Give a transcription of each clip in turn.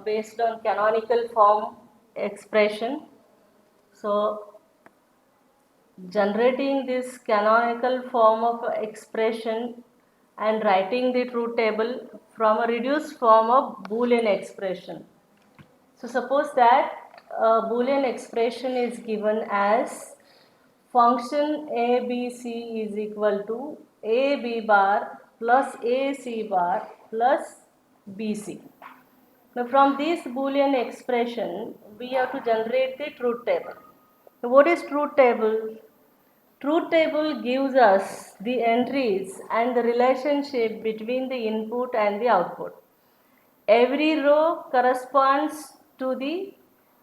based on canonical form expression. So generating this canonical form of expression and writing the truth table from a reduced form of Boolean expression. So suppose that a Boolean expression is given as function ABC is equal to AB bar plus AC bar plus BC. Now from this Boolean expression, we have to generate the truth table. Now what is truth table? Truth table gives us the entries and the relationship between the input and the output. Every row corresponds to the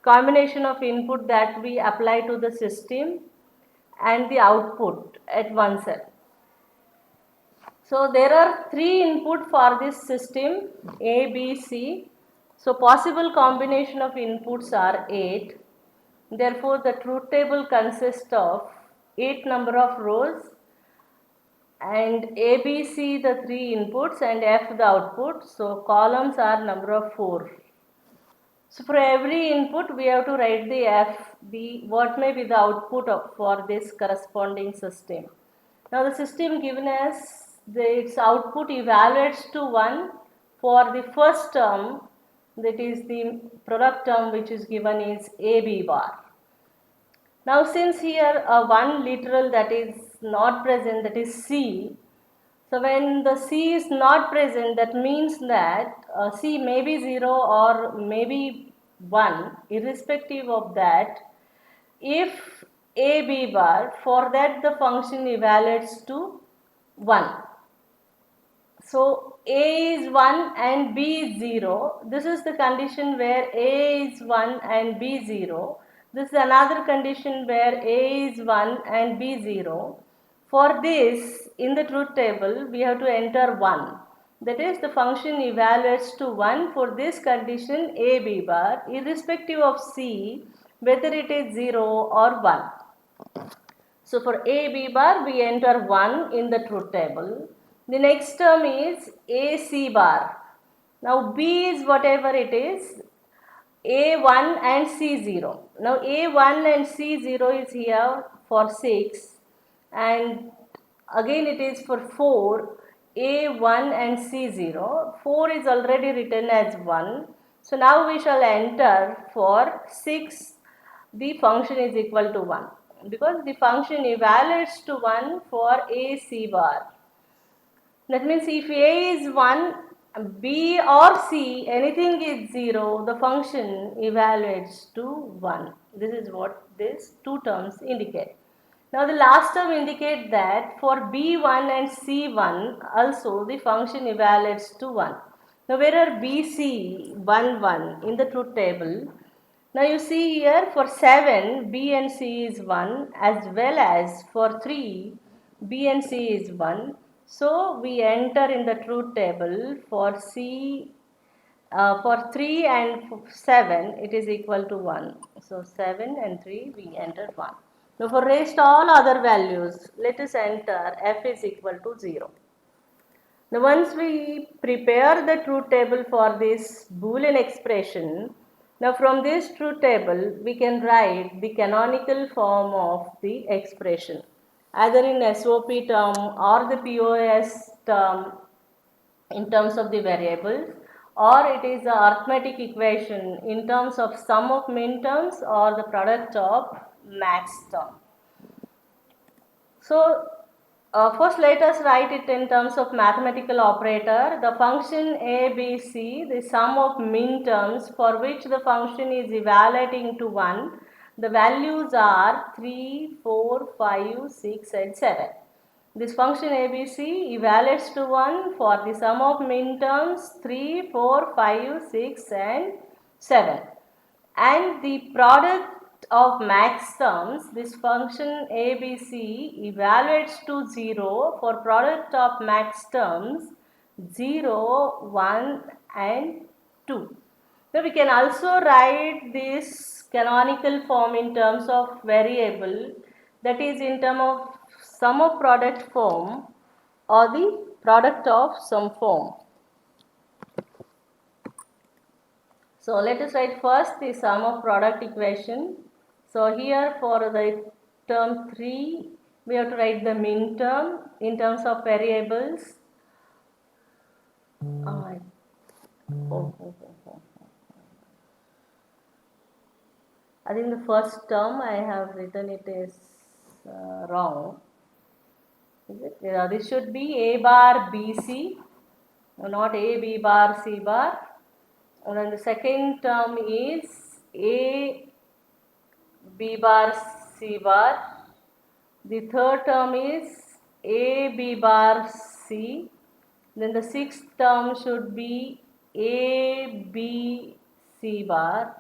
combination of input that we apply to the system and the output at one cell. So there are three input for this system A, B, C. So possible combination of inputs are 8. Therefore the truth table consists of 8 number of rows and A, B, C the 3 inputs and F the output. So columns are number of 4. So for every input we have to write the F, the what may be the output for this corresponding system. Now the system given as its output evaluates to 1 for the first term, that is the product term which is given is AB bar. Now since here one literal that is not present, that is C. So when the C is not present, that means that C may be 0 or maybe 1, irrespective of that. If A B bar, for that the function evaluates to 1. So A is 1 and B is 0. This is the condition where A is 1 and B is 0. This is another condition where A is 1 and B is 0. For this, in the truth table, we have to enter 1. That is, the function evaluates to 1 for this condition A B bar, irrespective of C, whether it is 0 or 1. So for A B bar, we enter 1 in the truth table. The next term is AC bar. Now B is whatever it is, A1 and C0. Now A1 and C0 is here for 6 and again it is for 4, A1 and C0. 4 is already written as 1. So now we shall enter for 6, the function is equal to 1 because the function evaluates to 1 for AC bar. That means if A is 1, B or C, anything is 0, the function evaluates to 1. This is what these two terms indicate. Now the last term indicates that for B1 and C1 also the function evaluates to 1. Now where are BC 1 1 in the truth table? Now you see here for 7 B and C is 1 as well as for 3 B and C is 1. So we enter in the truth table for C for 3 and 7 it is equal to 1. So 7 and 3 we enter 1. Now for rest all other values let us enter F is equal to 0. Now once we prepare the truth table for this Boolean expression, now from this truth table we can write the canonical form of the expression either in SOP term or the POS term in terms of the variables, or it is the arithmetic equation in terms of sum of min terms or the product of max term. So first let us write it in terms of mathematical operator. The function ABC, the sum of min terms for which the function is evaluating to 1. The values are 3, 4, 5, 6 and 7. This function ABC evaluates to 1 for the sum of min terms 3, 4, 5, 6 and 7. And the product of max terms, this function ABC evaluates to 0 for product of max terms 0, 1 and 2. Now we can also write this canonical form in terms of variable, that is in terms of sum of product form or the product of sum form. So let us write first the sum of product equation. So here for the term 3, we have to write the min term in terms of variables. I think the first term I have written it is wrong. Is it? This should be A bar BC, not A B bar C bar. And then the second term is A B bar C bar. The third term is A B bar C. Then the sixth term should be A B C bar.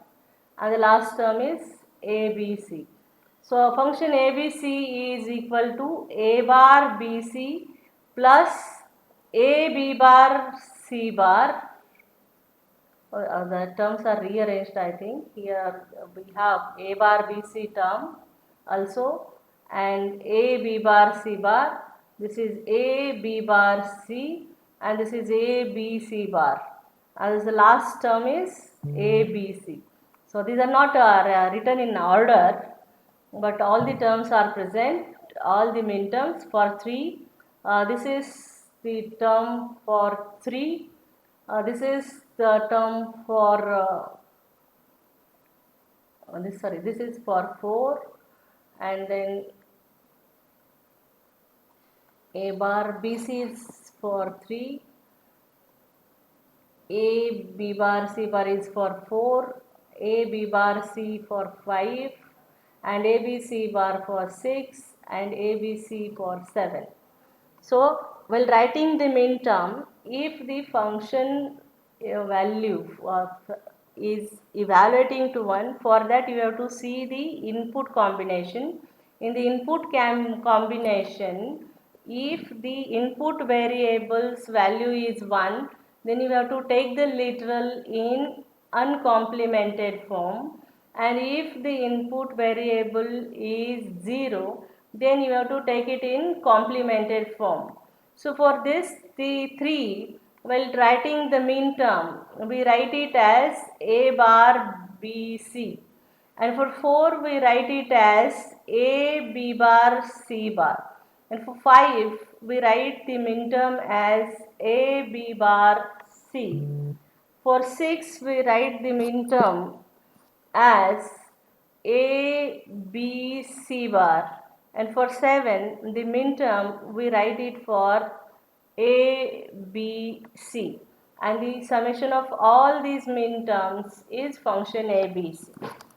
And the last term is A B C. So function ABC is equal to A bar BC plus A B bar C bar. The terms are rearranged, I think. Here we have A bar BC term also and A B bar C bar. This is A B bar C and this is A B C bar. And the last term is A B C. So these are not written in order, but all the terms are present, all the min terms for 3. This is the term for 3. This is the term for this is for 4, and then A bar BC is for 3, A B bar C bar is for 4, A B bar C for 5, and A B C bar for 6, and A B C for 7. So while writing the min term, if the function value is evaluating to 1, for that you have to see the input combination. In the input combination, if the input variable's value is 1, then you have to take the literal in uncomplemented form, and if the input variable is 0, then you have to take it in complemented form. So for this, the 3, while writing the min term, we write it as A bar BC, and for 4 we write it as A B bar C bar, and for 5 we write the min term as A B bar C. For 6 we write the min term as A B C bar, and for 7 the min term we write it for A B C, and the summation of all these min terms is function ABC.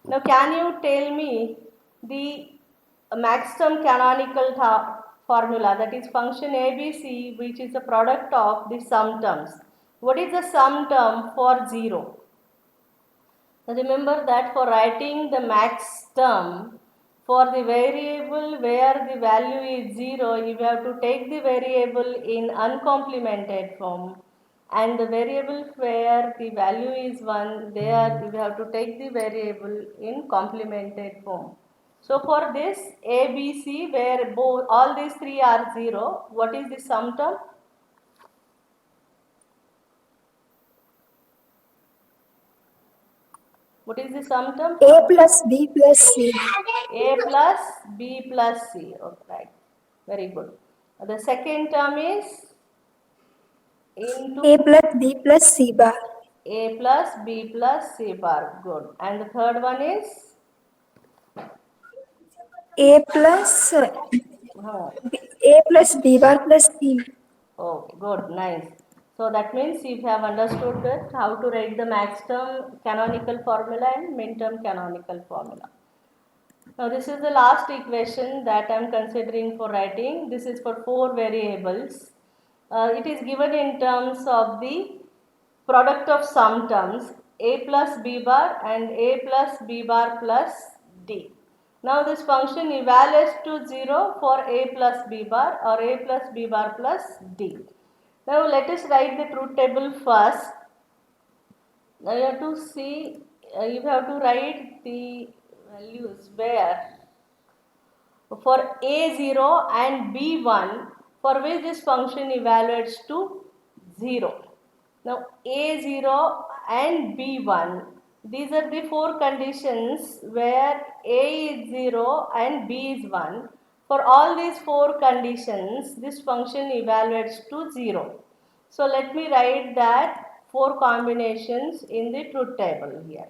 Now can you tell me the maximum canonical formula, that is function ABC, which is the product of the sum terms? What is the sum term for 0? Remember that for writing the max term, for the variable where the value is 0, you have to take the variable in uncomplemented form, and the variable where the value is 1, there you have to take the variable in complemented form. So for this ABC, where both all these 3 are 0, what is the sum term? What is the sum term? A plus B plus C. A plus B plus C. Okay, right. Very good. The second term is into A plus B plus C bar. A plus B plus C bar. Good. And the third one is? A plus Oh, A plus B bar plus C. okay, good. Nice. So that means if you have understood that how to write the max term canonical formula and min term canonical formula. Now this is the last equation that I am considering for writing. This is for 4 variables. It is given in terms of the product of sum terms A plus B bar and A plus B bar plus D. Now this function evaluates to 0 for A plus B bar or A plus B bar plus D. Now let us write the truth table first. Now you have to see, you have to write the values where for A0 and B1, for which this function evaluates to 0. Now A0 and B1. These are the four conditions where A is 0 and B is 1. For all these four conditions, this function evaluates to 0. So let me write that four combinations in the truth table here.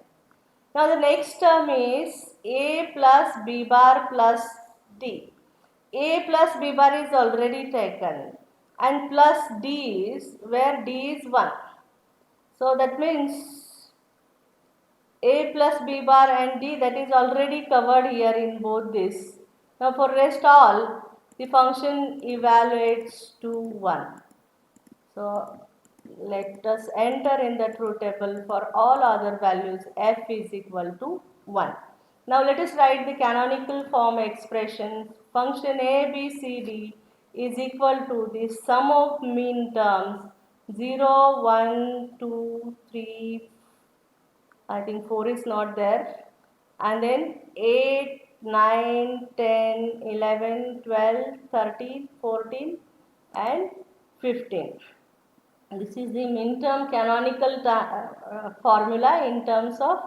Now the next term is A plus B bar plus D. A plus B bar is already taken and plus D is where D is 1. So that means A plus B bar and D, that is already covered here in both this. Now for rest all, the function evaluates to 1. So let us enter in the truth table for all other values f is equal to 1. Now let us write the canonical form expression. Function a, b, c, d is equal to the sum of mean terms 0, 1, 2, 3, I think 4 is not there, and then 8, 9, 10, 11, 12, 13, 14 and 15. This is the min-term canonical formula in terms of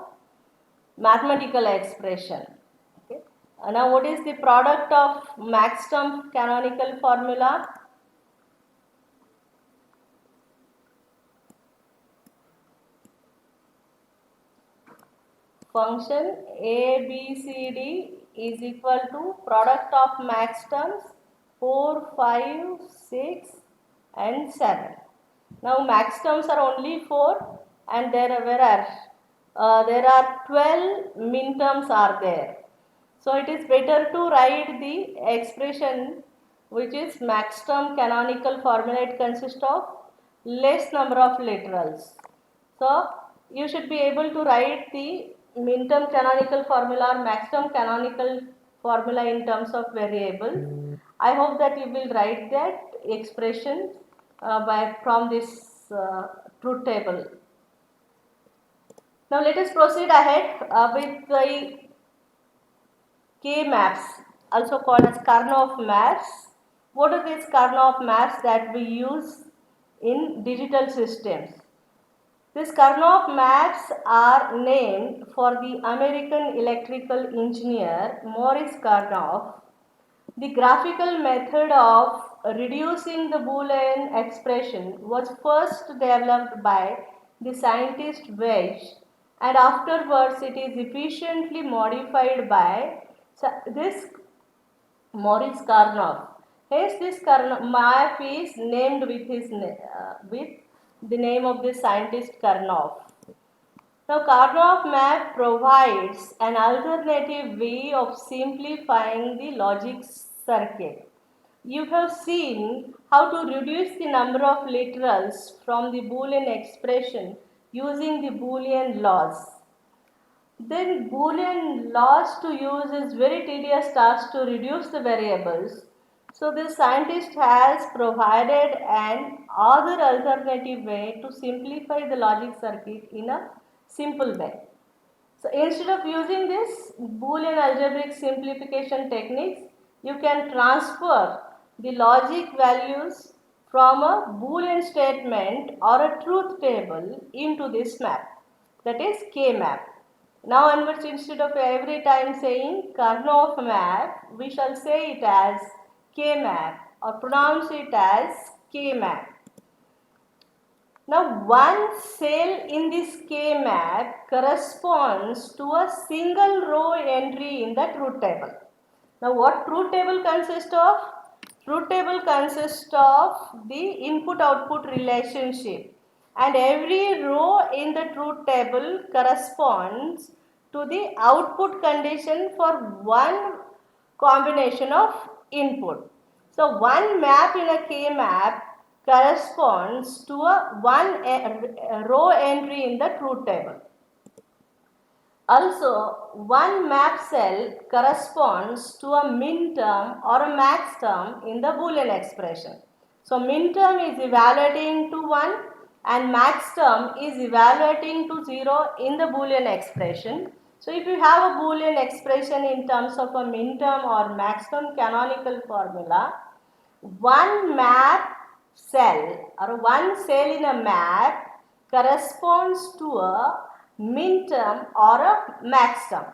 mathematical expression. Okay. Now what is the product of max-term canonical formula? Function a, b, c, d is equal to product of max terms 4, 5, 6 and 7. Now max terms are only 4 and there are 12 min terms are there. So it is better to write the expression which is max term canonical formula. It consists of less number of literals. So you should be able to write the min term canonical formula or max term canonical formula in terms of variables. I hope that you will write that expression from this truth table. Now let us proceed ahead with the K-maps, also called as Karnaugh maps. What are these Karnaugh maps that we use in digital systems? These Karnaugh maps are named for the American electrical engineer Maurice Karnaugh. The graphical method of reducing the Boolean expression was first developed by the scientist Wedge, and afterwards it is efficiently modified by this Maurice Karnaugh. Hence, this map is named with the name of the scientist Karnaugh. Now, Karnaugh map provides an alternative way of simplifying the logic circuit. You have seen how to reduce the number of literals from the Boolean expression using the Boolean laws. Then Boolean laws to use is very tedious task to reduce the variables. So this scientist has provided an other alternative way to simplify the logic circuit in a simple way. So instead of using this Boolean algebraic simplification techniques, you can transfer the logic values from a Boolean statement or a truth table into this map, that is K map. Now onwards, instead of every time saying Karnaugh map, we shall say it as K map or pronounce it as K map. Now one cell in this K map corresponds to a single row entry in the truth table. Now what truth table consists of? Truth table consists of the input-output relationship, and every row in the truth table corresponds to the output condition for one combination of input. So one map in a K map corresponds to a row entry in the truth table. Also, one map cell corresponds to a min term or a max term in the Boolean expression. So, min term is evaluating to 1 and max term is evaluating to 0 in the Boolean expression. So, if you have a Boolean expression in terms of a min term or max term canonical formula, one map cell or one cell in a map corresponds to a min term or a max term.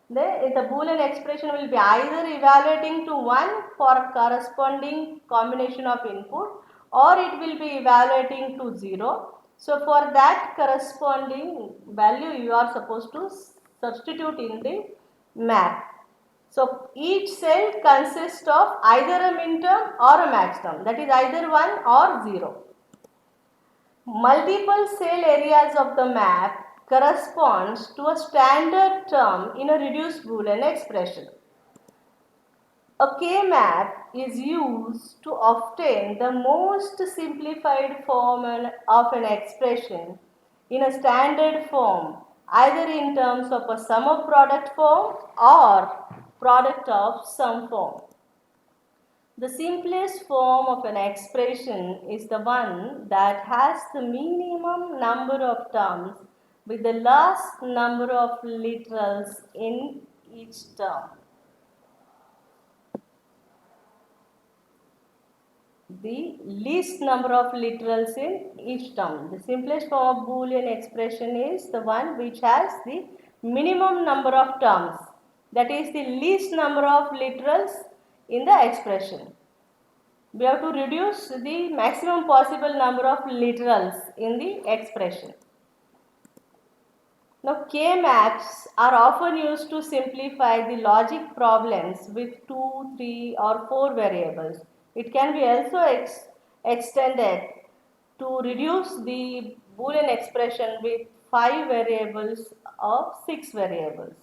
The Boolean expression will be either evaluating to 1 for corresponding combination of input, or it will be evaluating to 0. So for that corresponding value you are supposed to substitute in the map. So each cell consists of either a min term or a max term, that is either 1 or 0. Multiple cell areas of the map corresponds to a standard term in a reduced Boolean expression. A K-map is used to obtain the most simplified form of an expression in a standard form, either in terms of a sum of product form or product of sum form. The simplest form of an expression is the one that has the minimum number of terms with the least number of literals in each term. The least number of literals in each term. The simplest form of Boolean expression is the one which has the minimum number of terms, that is the least number of literals in the expression. We have to reduce the maximum possible number of literals in the expression. Now, K-maps are often used to simplify the logic problems with 2, 3 or 4 variables. It can be also extended to reduce the Boolean expression with 5 variables or 6 variables.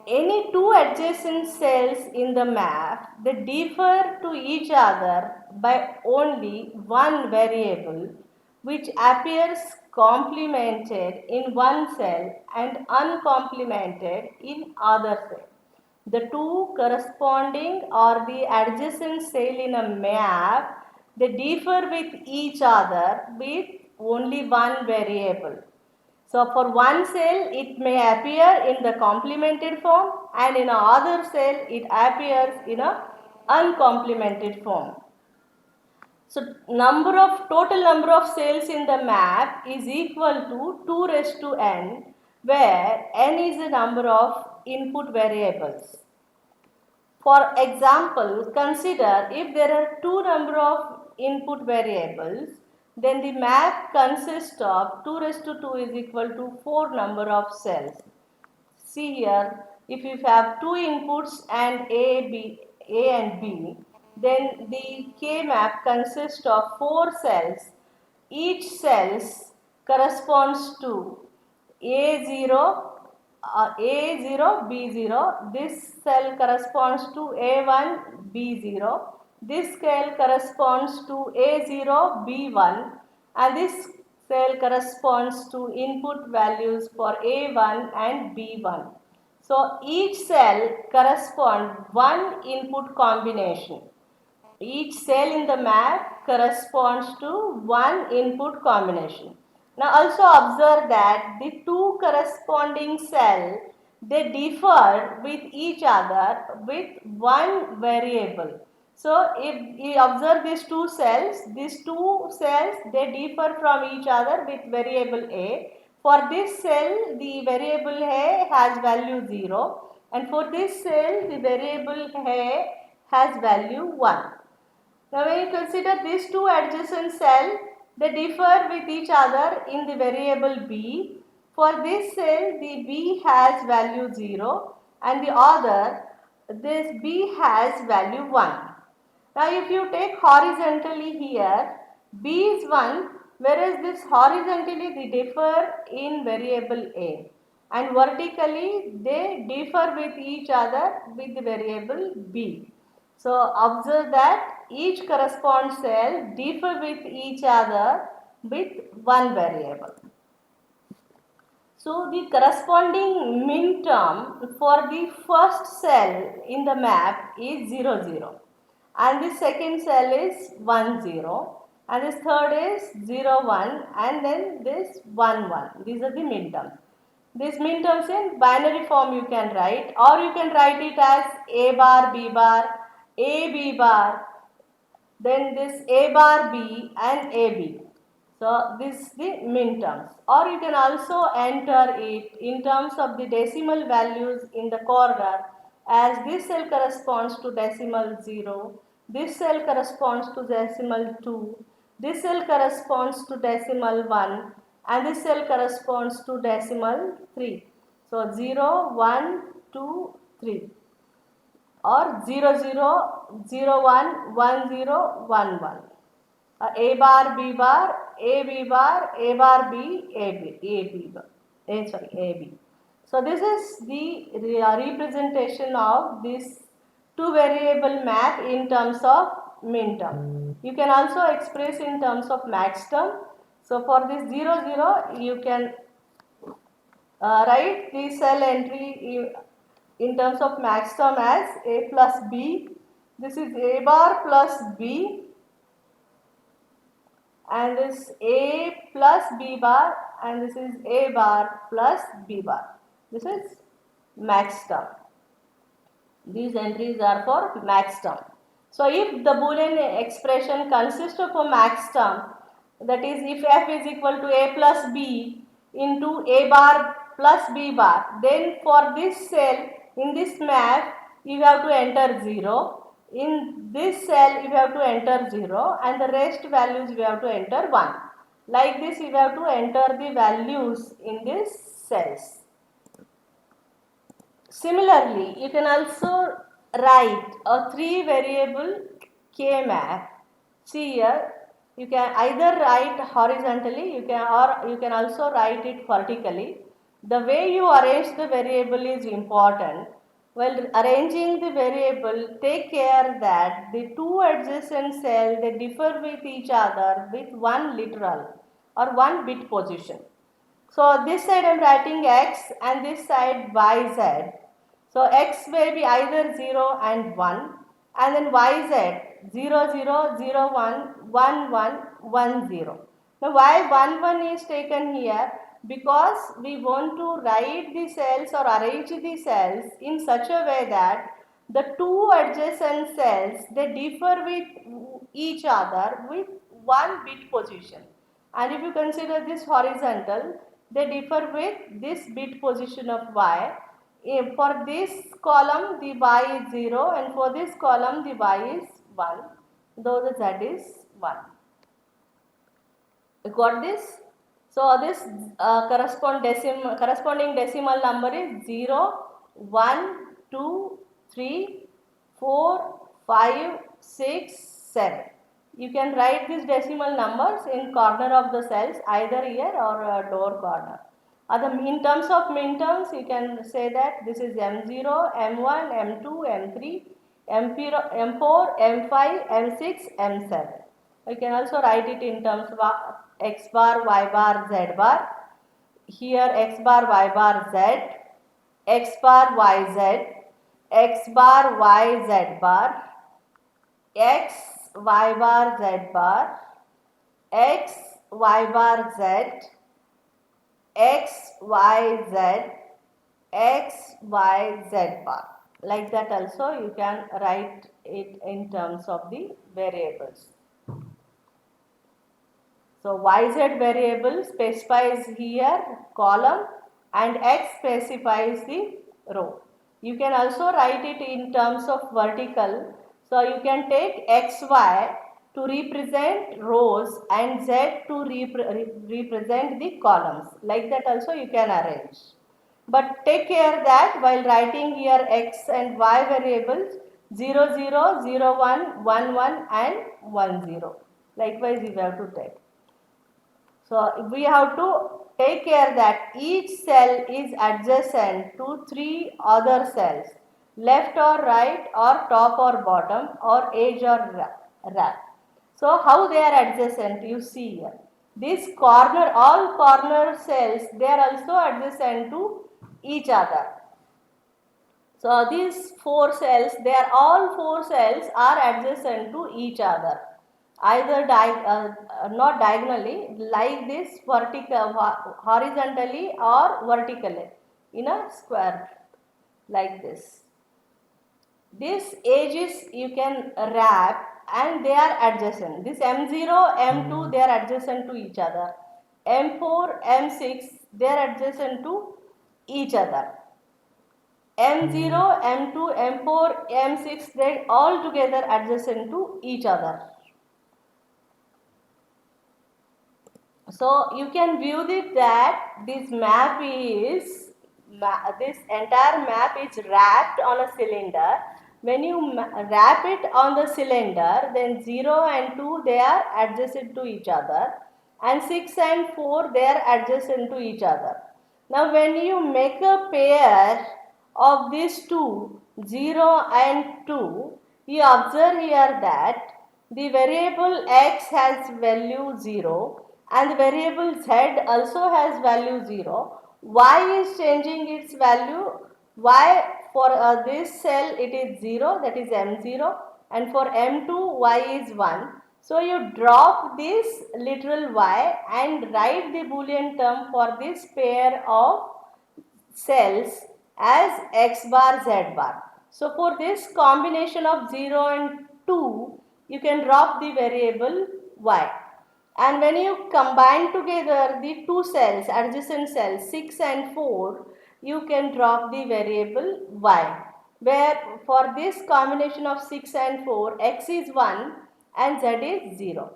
Any two adjacent cells in the map, they differ to each other by only one variable, which appears complemented in one cell and uncomplemented in other cell. The two corresponding or the adjacent cell in a map, they differ with each other with only one variable. So for one cell it may appear in the complemented form, and in another cell it appears in a uncomplemented form. So total number of cells in the map is equal to 2 raised to n, where n is the number of input variables. For example, consider if there are two number of input variables, then the map consists of 2 raised to 2 is equal to 4 number of cells. See here, if you have two inputs and A and B, then the K map consists of 4 cells. Each cells corresponds to A0, A0, B0. This cell corresponds to A1, B0. This cell corresponds to A0, B1, and this cell corresponds to input values for A1 and B1. So each cell corresponds one input combination. Each cell in the map corresponds to one input combination. Now also observe that the two corresponding cells, they differ with each other with one variable. So if you observe these two cells they differ from each other with variable A. For this cell the variable A has value 0, and for this cell the variable A has value 1. Now when you consider these two adjacent cells, they differ with each other in the variable B. For this cell, the B has value 0, and the other, this B has value 1. Now if you take horizontally here, B is 1, whereas this horizontally they differ in variable A, and vertically they differ with each other with the variable B. So observe that each corresponding cell differ with each other with one variable. So the corresponding min term for the first cell in the map is 0, 0, and the second cell is 1, 0, and this third is 0, 1, and then this 1, 1. These are the min terms. These min terms in binary form you can write, or you can write it as A bar, B bar, A B bar, then this A bar B and AB. So this is the min terms, or you can also enter it in terms of the decimal values in the corner, as this cell corresponds to decimal 0, this cell corresponds to decimal 2, this cell corresponds to decimal 1, and this cell corresponds to decimal 3. So 0, 1, 2, 3, or 0, 0, 0, 1, 1, 0, 1, 1. A bar, B bar, A B bar, A bar B, A B, A B bar. A B. So this is the representation of this two variable map in terms of min term. You can also express in terms of max term. So for this 0, 0, you can write the cell entry in terms of max term as A plus B. This is A bar plus B, and this A plus B bar, and this is A bar plus B bar. This is max term. These entries are for max term. So if the Boolean expression consists of a max term, that is if f is equal to A plus B into A bar plus B bar, then for this cell in this map you have to enter 0. In this cell you have to enter 0, and the rest values you have to enter 1. Like this you have to enter the values in these cells. Similarly, you can also write a three variable K map. See here, you can either write horizontally, you can also write it vertically. The way you arrange the variable is important. While arranging the variable, take care that the two adjacent cells they differ with each other with one literal or one bit position. So this side I am writing x and this side yz. So x may be either 0 and 1, and then yz 0, 0, 0, 1, 1, 1, 1, 0. Now why 1, 1 is taken here? Because we want to write the cells or arrange the cells in such a way that the two adjacent cells they differ with each other with one bit position. And if you consider this horizontal, they differ with this bit position of y. For this column the y is 0, and for this column the y is 1, though the z is 1. You got this? So this corresponding decimal number is 0, 1, 2, 3, 4, 5, 6, 7. You can write these decimal numbers in corner of the cells, either here or door corner. In terms of min terms, you can say that this is M0, M1, M2, M3, M4, M5, M6, M7. You can also write it in terms of x bar, y bar, z bar. Here x bar, y bar, z, x bar, y, z, x bar, y, z bar, x, y bar, z bar, x, y bar, z, x, y, z, x, y, z bar. Like that also you can write it in terms of the variables. So yz variable specifies here column and x specifies the row. You can also write it in terms of vertical. So you can take xy to represent rows and z to represent the columns. Like that also you can arrange. But take care that while writing here x and y variables 0, 0, 0, 1, 1, 1 and 1, 0. Likewise you have to take. So we have to take care that each cell is adjacent to three other cells, left or right or top or bottom or edge or wrap. So how they are adjacent, you see here. This corner, all corner cells, they are also adjacent to each other. So these four cells, all four cells are adjacent to each other, either not diagonally, like this horizontally or vertically in a square like this. These edges you can wrap and they are adjacent. This M0, M2, they are adjacent to each other. M4, M6, they are adjacent to each other. M0, M2, M4, M6, they all together adjacent to each other. So you can view it that this map is, this entire map is wrapped on a cylinder. When you wrap it on the cylinder, then 0 and 2 they are adjacent to each other, and 6 and 4 they are adjacent to each other. Now when you make a pair of these two, 0 and 2, you observe here that the variable x has value 0 and the variable z also has value 0. Y is changing its value. Y for this cell it is 0, that is M0, and for M2 y is 1. So you drop this literal y and write the Boolean term for this pair of cells as x bar z bar. So for this combination of 0 and 2, you can drop the variable y. And when you combine together the two cells, adjacent cells 6 and 4, you can drop the variable y. Where for this combination of 6 and 4, x is 1 and z is 0.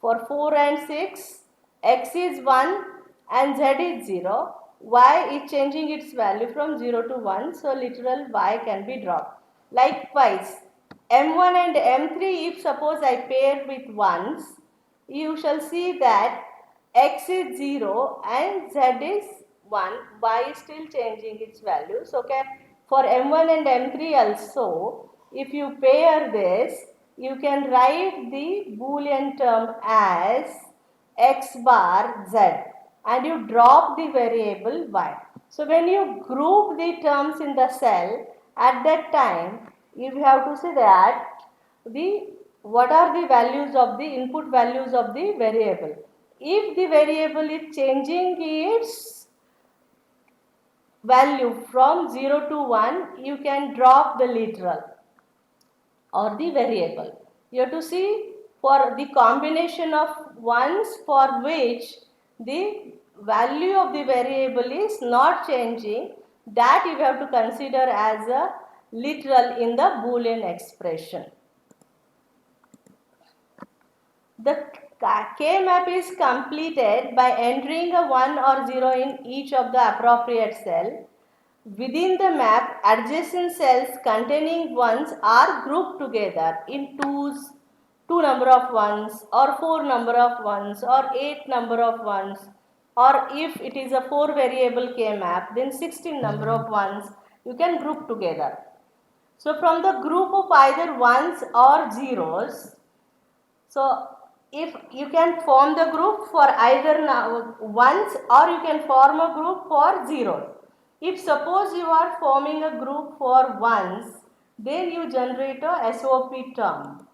For 4 and 6, x is 1 and z is 0. Y is changing its value from 0 to 1, so literal y can be dropped. Likewise, M1 and M3, if suppose I pair with 1s, you shall see that x is 0 and z is 1, y is still changing its value. So for M1 and M3 also, if you pair this, you can write the Boolean term as x bar z and you drop the variable y. So when you group the terms in the cell, at that time you have to say that what are the values of the input values of the variable. If the variable is changing its value from 0 to 1, you can drop the literal or the variable. You have to see for the combination of ones for which the value of the variable is not changing, that you have to consider as a literal in the Boolean expression. The K-map is completed by entering a 1 or 0 in each of the appropriate cell. Within the map, adjacent cells containing ones are grouped together in twos, 2 number of ones, or 4 number of ones, or 8 number of ones, or if it is a 4 variable K-map, then 16 number of ones you can group together. So from the group of either ones or zeros, so if you can form the group for either ones or you can form a group for zeros. If suppose you are forming a group for ones, then you generate a SOP term.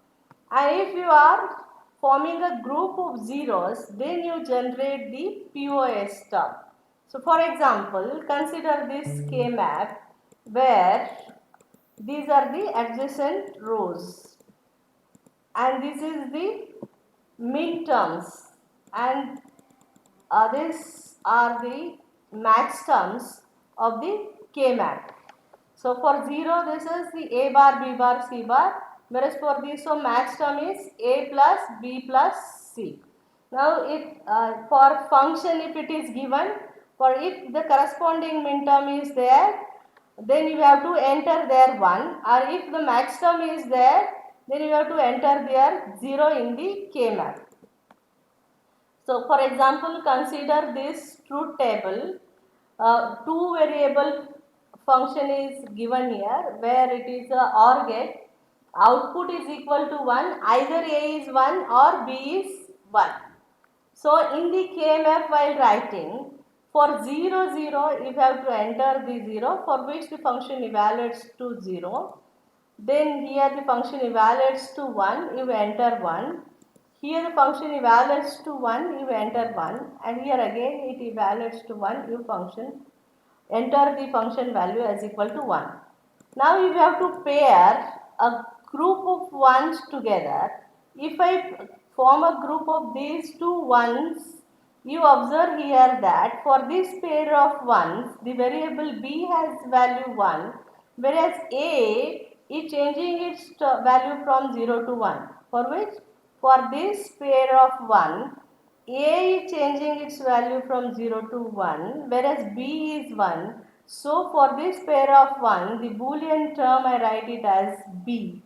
And if you are forming a group of zeros, then you generate the POS term. So for example, consider this K-map where these are the adjacent rows and this is the min terms and these are the max terms of the K-map. So for 0 this is the A bar, B bar, C bar, whereas for this so max term is A plus B plus C. Now if for function if it is given, for if the corresponding min term is there, then you have to enter there 1, or if the max term is there, then you have to enter there 0 in the K-map. So for example, consider this truth table. Two variable function is given here where it is a OR gate. Output is equal to 1, either A is 1 or B is 1. So in the K-map while writing, for 0, 0, you have to enter the 0 for which the function evaluates to 0. Then here the function evaluates to 1, you enter 1. Here the function evaluates to 1, you enter 1, and here again it evaluates to 1, you enter the function value as equal to 1. Now you have to pair a group of ones together, if I form a group of these two ones, you observe here that for this pair of ones, the variable b has value 1, whereas a is changing its value from 0 to 1. For which? For this pair of 1, a is changing its value from 0 to 1, whereas b is 1. So for this pair of 1, the Boolean term I write it as b.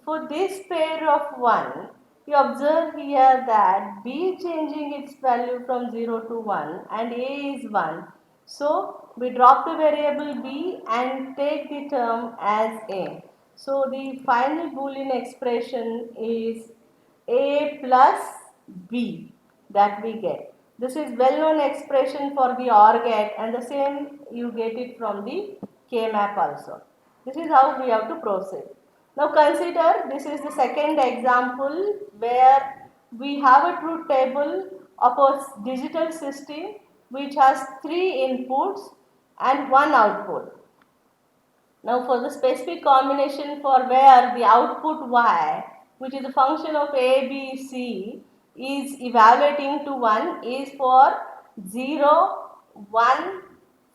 For this pair of 1, you observe here that b is changing its value from 0 to 1 and a is 1. So we drop the variable b and take the term as a. So the final Boolean expression is a plus b that we get. This is well known expression for the OR get, and the same you get it from the K-map also. This is how we have to proceed. Now consider this is the second example where we have a truth table of a digital system which has 3 inputs and 1 output. Now for the specific combination for where the output y, which is a function of a, b, c, is evaluating to 1 is for 0, 1,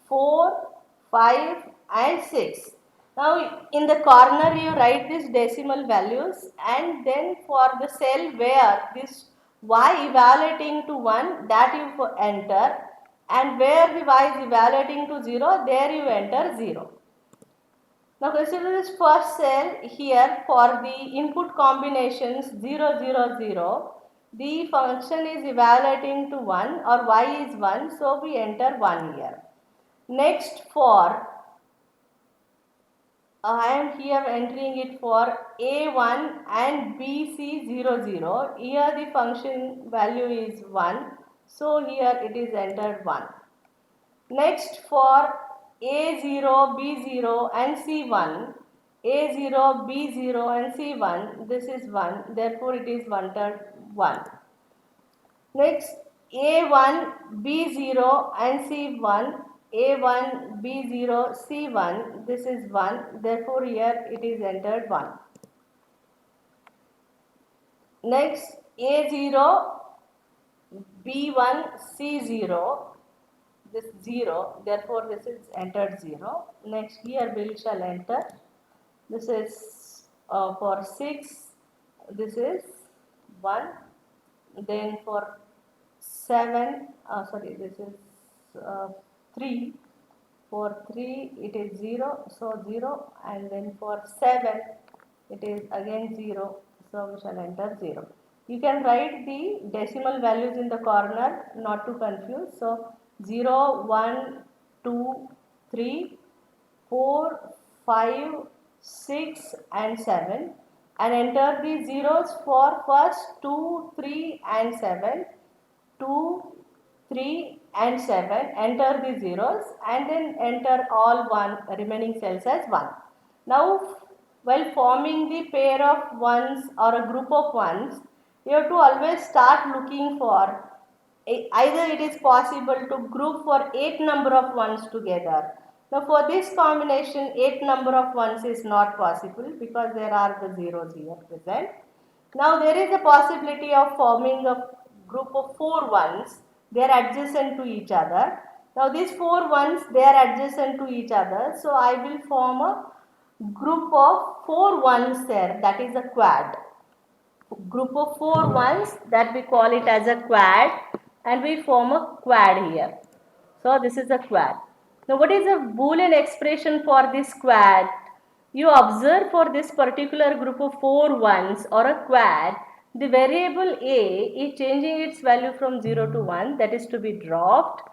4, 5 and 6. Now in the corner you write these decimal values, and then for the cell where this y evaluating to 1, that you enter, and where the y is evaluating to 0, there you enter 0. Now consider this first cell here for the input combinations 0, 0, 0. The function is evaluating to 1 or y is 1, so we enter 1 here. Next for I am here entering it for a1 and bc00. Here the function value is 1, so here it is entered 1. Next for A0, B0 and C1, A0, B0 and C1, this is 1, therefore it is entered 1. Next A1, B0 and C1, A1, B0, C1, this is 1, therefore here it is entered 1. Next A0, B1, C0, this 0, therefore this is entered 0. Next here we shall enter, this is for 6, this is 1, then for 7, this is 3, for 3 it is 0, so 0, and then for 7 it is again 0, so we shall enter 0. You can write the decimal values in the corner not to confuse. So 0, 1, 2, 3, 4, 5, 6 and 7, and enter the zeros for first 2, 3 and 7, 2, 3 and 7, enter the zeros and then enter all 1 remaining cells as 1. Now while forming the pair of ones or a group of ones, you have to always start looking for either it is possible to group for 8 number of ones together. Now for this combination 8 number of ones is not possible because there are the zeros here present. Now there is a possibility of forming a group of 4 ones, they are adjacent to each other. Now these 4 ones, they are adjacent to each other, so I will form a group of 4 ones there, that is a quad. Group of 4 ones, that we call it as a quad, and we form a quad here. So this is a quad. Now what is a Boolean expression for this quad? You observe for this particular group of 4 ones or a quad, the variable a is changing its value from 0 to 1, that is to be dropped,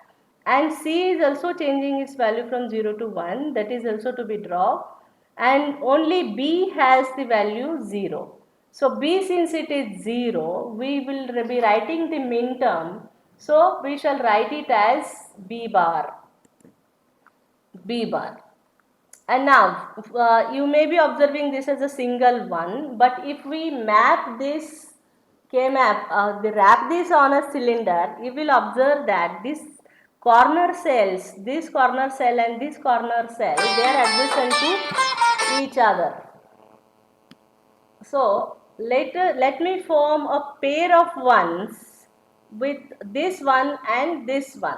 and c is also changing its value from 0 to 1, that is also to be dropped, and only b has the value 0. So b, since it is 0, we will be writing the min term, so we shall write it as b bar. And now you may be observing this as a single one, but if we map this K-map, wrap this on a cylinder, you will observe that this corner cells, this corner cell and this corner cell, they are adjacent to each other. So later, let me form a pair of ones with this one and this one.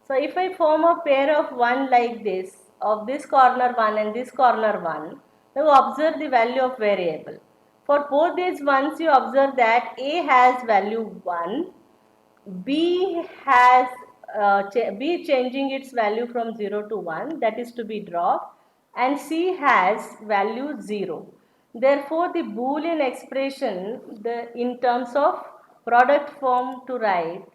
So if I form a pair of one like this, of this corner one and this corner one, now observe the value of variable. For both these ones, you observe that A has value 1, B has B changing its value from 0 to 1, that is to be dropped, and C has value 0. Therefore, the Boolean expression, in terms of product form to write,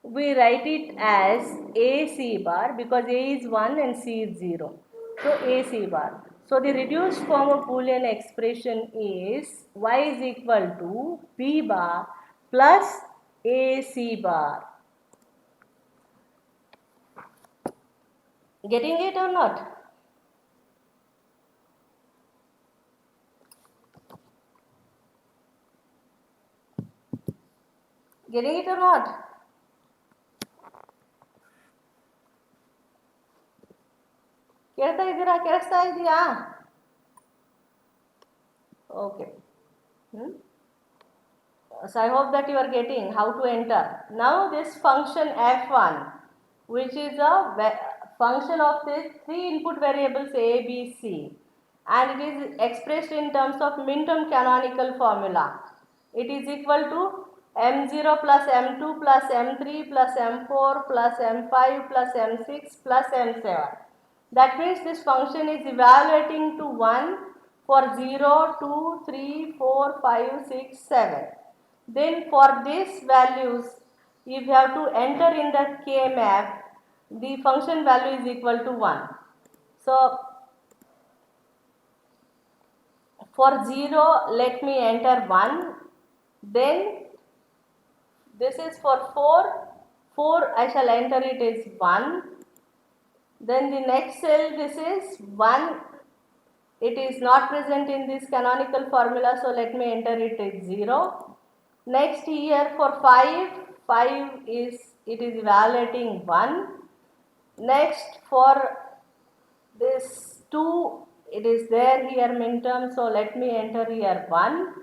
we write it as A C bar, because A is 1 and C is 0. So A C bar. So the reduced form of Boolean expression is Y is equal to B bar plus AC bar. Getting it or not? Getting it or not? ಕೇಳ್ತಾ ಇದ್ದೀರಾ? ಕೇಳಿಸ್ತಾ ಇದೆಯಾ? Okay. So I hope that you are getting how to enter. Now this function f1, which is a function of the three input variables a, b, c, and it is expressed in terms of minimum canonical formula. It is equal to m0 plus m2 plus m3 plus m4 plus m5 plus m6 plus m7. That means this function is evaluating to 1 for 0, 2, 3, 4, 5, 6, 7. Then for these values, if you have to enter in the K map, the function value is equal to 1. So for 0, let me enter 1. Then this is for 4. 4 I shall enter it as 1. Then the next cell, this is 1. It is not present in this canonical formula, so let me enter it as 0. Next here for 5, 5 is, it is evaluating 1. Next for this 2, it is there here minterm, so let me enter here 1.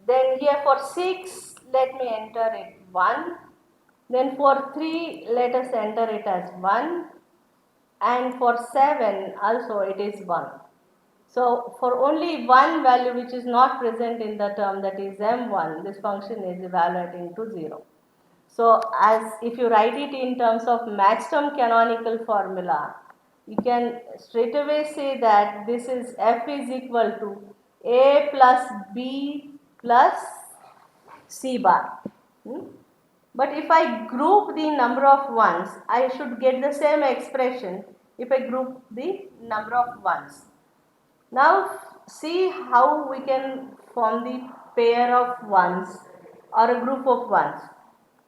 Then here for 6, let me enter it 1. Then for 3, let us enter it as 1. And for 7 also it is 1. So for only one value which is not present in the term, that is m1, this function is evaluating to 0. So as if you write it in terms of maximum canonical formula, you can straight away say that this is f is equal to a plus b plus c bar. But if I group the number of ones, I should get the same expression if I group the number of ones. Now see how we can form the pair of ones or a group of ones.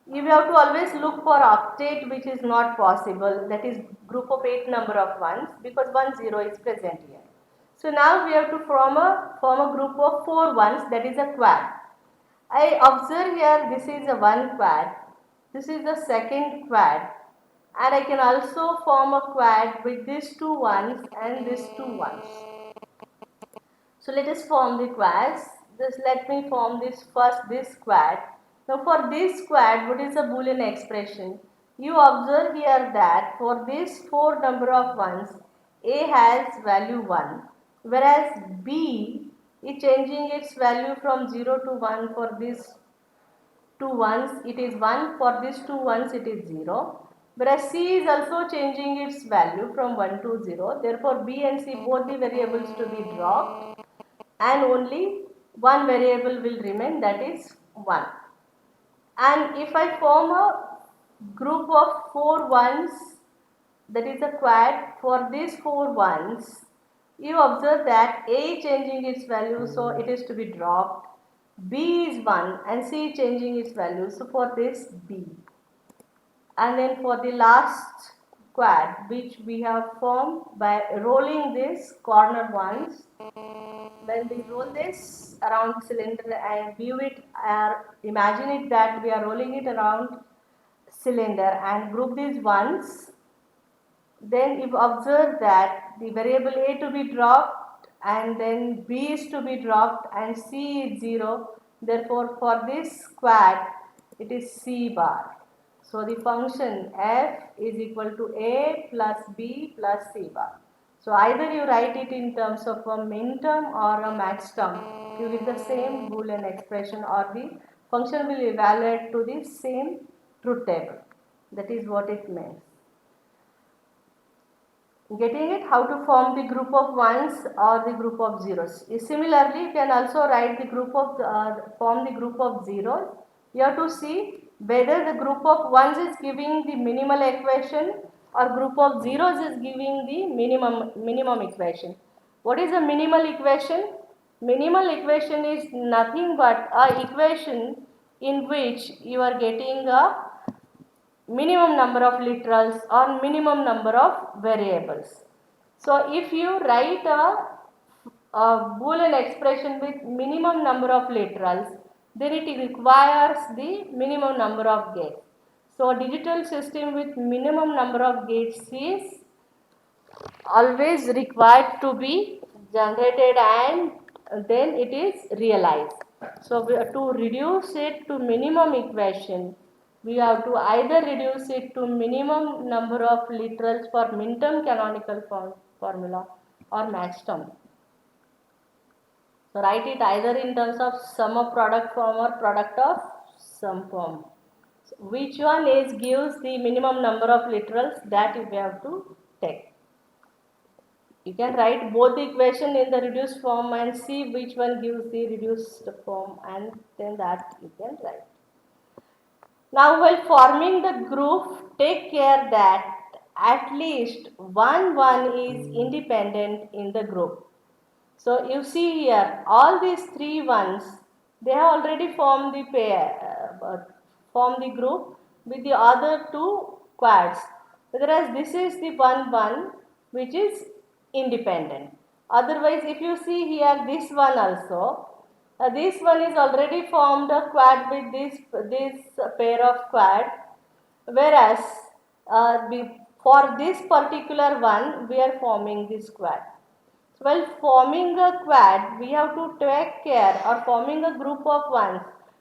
You have to always look for octet, which is not possible, that is group of 8 number of ones, because 1 0 is present here. So now we have to form a group of 4 ones, that is a quad. I observe here this is a one quad, this is the second quad, and I can also form a quad with these two ones and these two ones. So let us form the quads. Let me form this quad. Now for this quad, what is a Boolean expression? You observe here that for this 4 number of ones, A has value 1, whereas B is changing its value from 0 to 1. For these two ones it is 1, for these two ones it is 0. Whereas C is also changing its value from 1 to 0. Therefore B and C, both the variables to be dropped, and only one variable will remain, that is 1. And if I form a group of 4 ones, that is a quad, for these 4 ones, you observe that A changing its value, so it is to be dropped, B is 1 and C changing its value, so for this B. And then for the last quad, which we have formed by rolling this corner ones, when we roll this around cylinder and view it, imagine it that we are rolling it around cylinder and group these ones, then you observe that the variable A to be dropped and then b is to be dropped and c is 0. Therefore, for this quad, it is c bar. So the function f is equal to a plus b plus c bar. So either you write it in terms of a minterm or a maxterm, you get the same Boolean expression, or the function will evaluate to the same truth table. That is what it means. Getting it? How to form the group of ones or the group of zeros. Similarly, you can also write the group of form the group of zeros. You have to see whether the group of ones is giving the minimal equation or group of zeros is giving the minimum equation. What is a minimal equation? Minimal equation is nothing but a equation in which you are getting a minimum number of literals or minimum number of variables. So if you write a Boolean expression with minimum number of literals, then it requires the minimum number of gates. So a digital system with minimum number of gates is always required to be generated and then it is realized. So to reduce it to minimum equation, we have to either reduce it to minimum number of literals for minterm canonical formula or maxterm. So write it either in terms of sum of product form or product of sum form. So which one is gives the minimum number of literals, that we have to take. You can write both the equation in the reduced form and see which one gives the reduced form, and then that you can write. Now while forming the group, take care that at least one is independent in the group. So you see here, all these three ones, they have already formed the pair, formed the group with the other two quads. Whereas this is the one which is independent. Otherwise, if you see here, this one also, this one is already formed a quad with this pair of quad, whereas for this particular one, we are forming this quad. So while forming a quad, we have to take care, or forming a group of ones,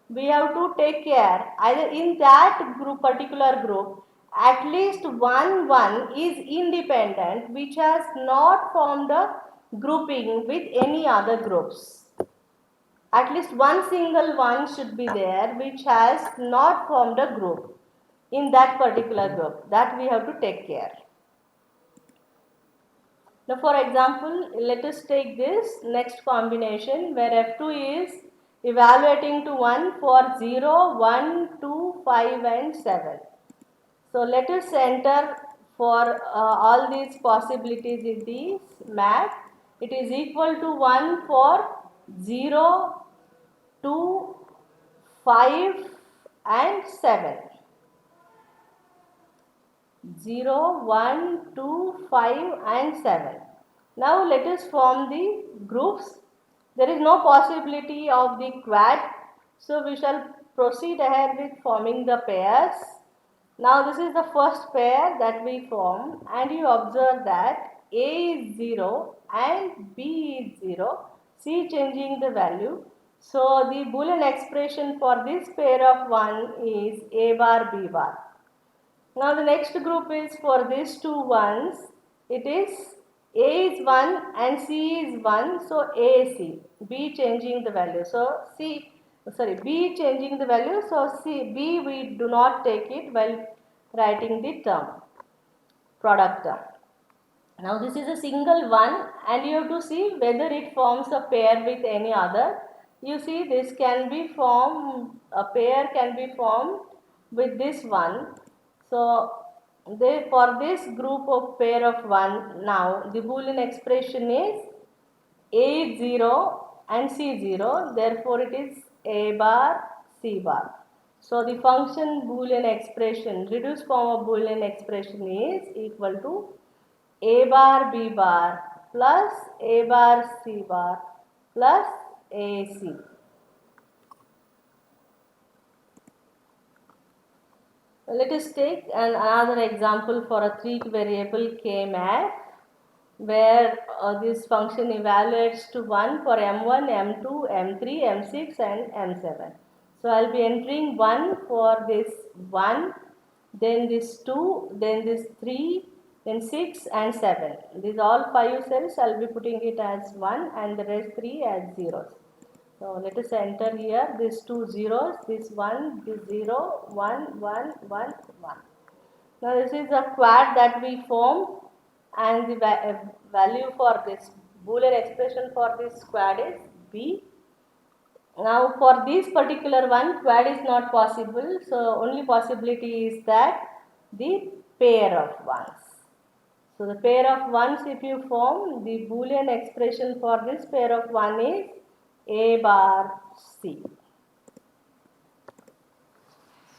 we have to take care either in that group, particular group, at least one is independent which has not formed a grouping with any other groups. At least one single one should be there which has not formed a group in that particular group. That we have to take care. Now for example, let us take this next combination where F2 is evaluating to 1 for 0, 1, 2, 5 and 7. So let us enter for all these possibilities in this math. It is equal to 1 for 0, 2, 5 and 7. 0, 1, 2, 5 and 7. Now let us form the groups. There is no possibility of the quad, so we shall proceed ahead with forming the pairs. Now this is the first pair that we form, and you observe that A is 0 and B is 0, C changing the value. So the Boolean expression for this pair of 1 is A bar B bar. Now the next group is for these two ones. It is A is 1 and C is 1. So AC. B changing the value. So B changing the value. So B we do not take it while writing the term, product term. Now this is a single one and you have to see whether it forms a pair with any other. You see this can be formed, a pair can be formed with this one. So for this group of pair of 1, now the Boolean expression is A 0 and C 0, therefore it is A bar C bar. So the function Boolean expression, reduced form of Boolean expression is equal to A bar B bar plus A bar C bar plus AC. Let us take another example for a 3 variable K math. where this function evaluates to 1 for M1, M2, M3, M6 and M7. So I'll be entering 1 for this 1, then this 2, then this 3, then 6 and 7. These all 5 cells I'll be putting it as 1 and the rest 3 as zeros. So let us enter here these 2 zeros, this 1, this 0, 1, 1, 1, 1. Now this is a quad that we form, and the value for this Boolean expression for this quad is B. Now for this particular one, quad is not possible, so only possibility is that the pair of ones. So the pair of ones if you form, the Boolean expression for this pair of 1 is A bar C.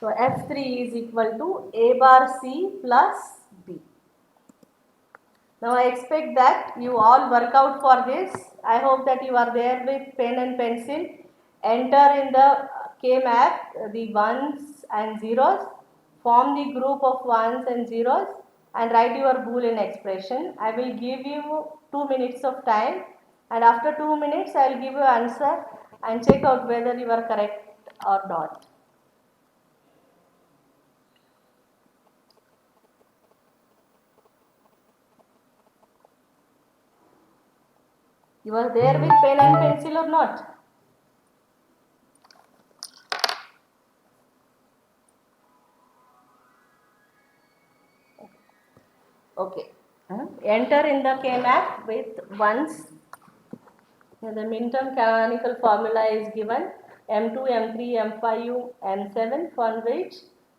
So F3 is equal to A bar C plus B. Now I expect that you all work out for this. I hope that you are there with pen and pencil. Enter in the K-map the ones and zeros. Form the group of ones and zeros and write your Boolean expression. I will give you 2 minutes of time, and after 2 minutes I will give you answer and check out whether you are correct or not. You are there with pen and pencil or not? Okay. Enter in the K-map with ones. The midterm canonical formula is given M2, M3, M5, M7 for which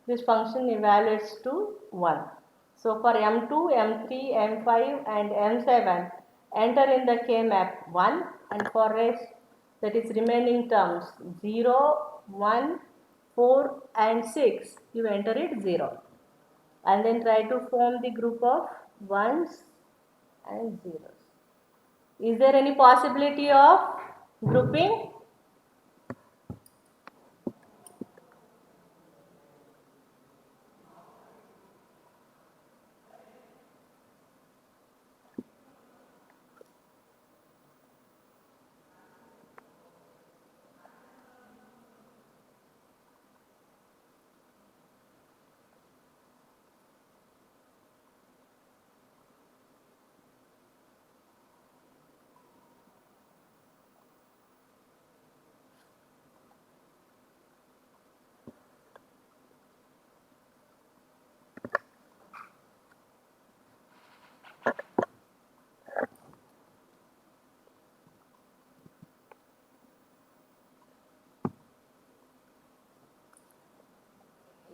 this function evaluates to 1. So for M2, M3, M5 and M7 enter in the K-map 1, and for rest, that is remaining terms 0, 1, 4 and 6 you enter it 0, and then try to form the group of ones and zeros. Is there any possibility of grouping?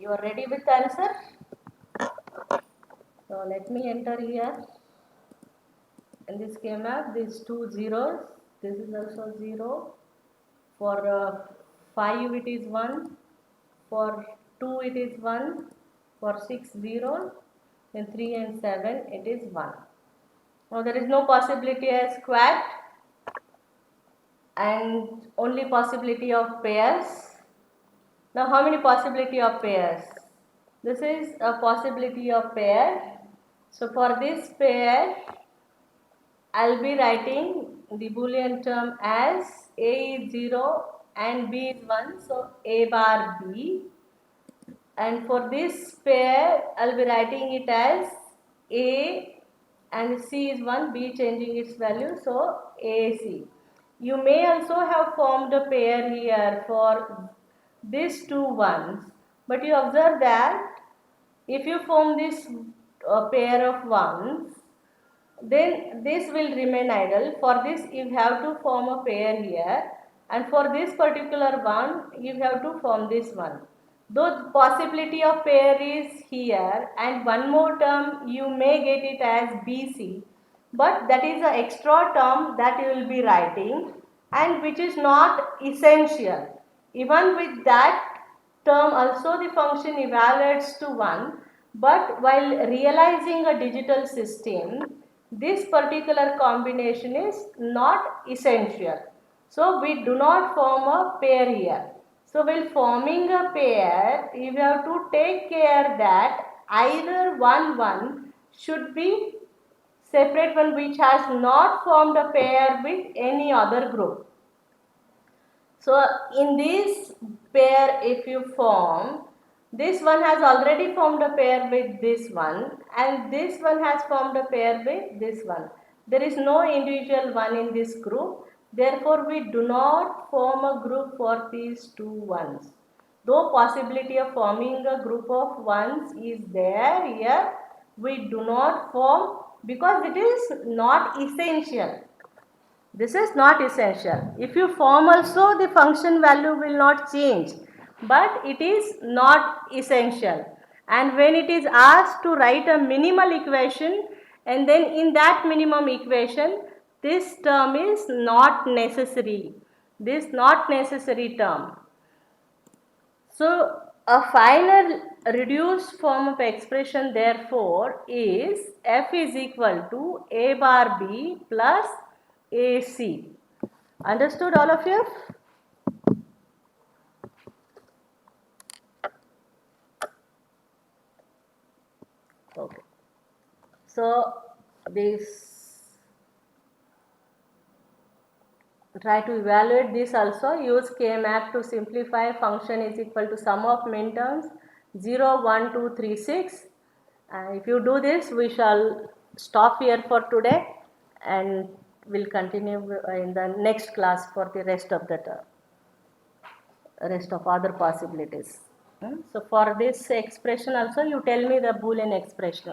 You are ready with the answer? So let me enter here. In this K-map, these 2 zeros, this is also 0. For 5 it is 1. For 2 it is 1. For 6 0. Then 3 and 7 it is 1. Now there is no possibility as quad and only possibility of pairs. Now how many possibility of pairs? This is a possibility of pair. So for this pair, I'll be writing the Boolean term as A is 0 and B is 1. So A bar B. And for this pair, I'll be writing it as A and C is 1, B changing its value. So AC. You may also have formed a pair here for these two ones, but you observe that if you form this pair of ones, then this will remain idle. For this you have to form a pair here, and for this particular one you have to form this one. Though possibility of pair is here, and one more term you may get it as BC, but that is an extra term that you will be writing and which is not essential. Even with that term also the function evaluates to 1, but while realizing a digital system, this particular combination is not essential. So we do not form a pair here. So while forming a pair, you have to take care that either 1 1 should be separate one which has not formed a pair with any other group. So in this pair, if you form, this one has already formed a pair with this one, and this one has formed a pair with this one. There is no individual one in this group. Therefore, we do not form a group for these two ones. Though possibility of forming a group of ones is there here, we do not form because it is not essential. This is not essential. If you form also, the function value will not change, but it is not essential. And when it is asked to write a minimal equation, and then in that minimum equation, this term is not necessary. This not necessary term. So, a final reduced form of expression therefore is f is equal to a bar b plus ac. Understood all of you? Okay. So, this try to evaluate this also. Use K-map to simplify. Function is equal to sum of minterms 0, 1, 2, 3, 6. If you do this, we shall stop here for today and will continue in the next class for the rest of the term, rest of other possibilities. So for this expression also, you tell me the Boolean expression.